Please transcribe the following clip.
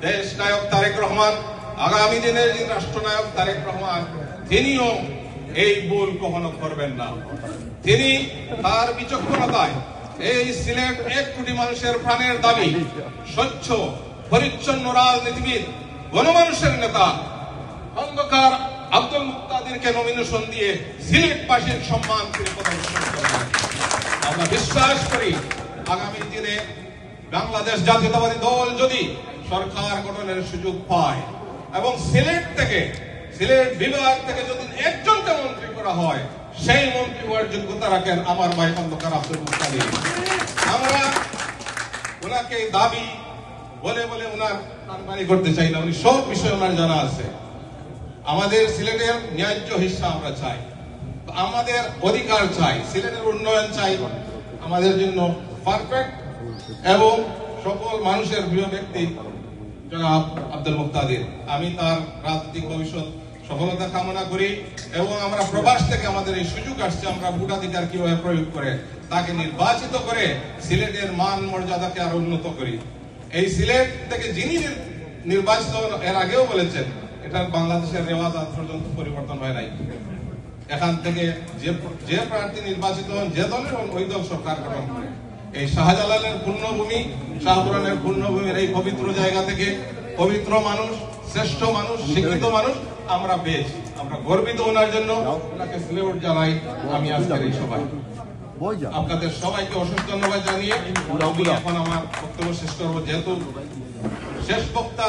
দেশ নায়ক তারেক রহমান, আগামী দিনের যে রাষ্ট্রনায়ক তারেক রহমান, তিনিও এই ভুল কখনো করবেন না। তিনি তার বিচক্ষণতায় এই সিলেট 1 কোটি মানুষের প্রাণের দাবি, স্বচ্ছ পরিচ্ছন্ন রাজনীতিবিদ, গণমানুষের নেতা খন্দকার আব্দুল মুক্তাদিরকে নমিনেশন দিয়ে সিলেটবাসীর সম্মান ফিরে প্রদর্শন করবেন। আমরা বিশ্বাস করি আগামী দিনে বাংলাদেশ জাতীয়তাবাদী দল যদি সরকার গঠনের সুযোগ পায় এবং সিলেট বিভাগ থেকে যদি একজনকে মন্ত্রী করা হয়, সেই মন্ত্রী হওয়ার যোগ্যতা রাখেন আমার ভাই খন্দকার আব্দুল মুক্তাদির। আমরা ওনাকে দাবি বলে বলে ওনার কারবারি করতে চাই না, উনি সব বিষয় ওনার জানা আছে। আমাদের সিলেটের ন্যায্য হিস্সা আমরা চাই, আমাদের অধিকার চাই, সিলেটের উন্নয়ন চাই, আমাদের জন্য পারফেক্ট এবং সকল মানুষের প্রিয় ব্যক্তি জনাব আব্দুল মুক্তাদির। আমি তার রাজনৈতিক ভবিষ্যৎ সফলতা কামনা করি এবং আমরা প্রবাস থেকে আমাদের এই সুযোগ আসছে, আমরা ভোটাধিকার কিভাবে প্রয়োগ করে তাকে নির্বাচিত করে সিলেটের মান মর্যাদাকে আরো উন্নত করি। এই সিলেট থেকে যিনি নির্বাচিত এর আগেও বলেছেন, এটা বাংলাদেশের রেওয়াজ আজ পর্যন্ত পরিবর্তন হয় নাই। এখান থেকে যে প্রার্থী নির্বাচিত হন, যে দলের ওই দল সরকার গঠন করে। এই শাহজালালের পুণ্যভূমি, শাহপুরানের পুণ্যভূমির এই পবিত্র জায়গা থেকে পবিত্র মানুষ, শ্রেষ্ঠ মানুষ, শিক্ষিত মানুষ আমরা পেয়েছি। আমরা গর্বিত ওনার জন্য, ওনাকে স্যালুট জানাই। আমি আজকের এই সভায় আপনাদের সবাইকে অশেষ ধন্যবাদ জানিয়ে এখন আমার বক্তব্য শেষ করবো। যেহেতু শেষ বক্তা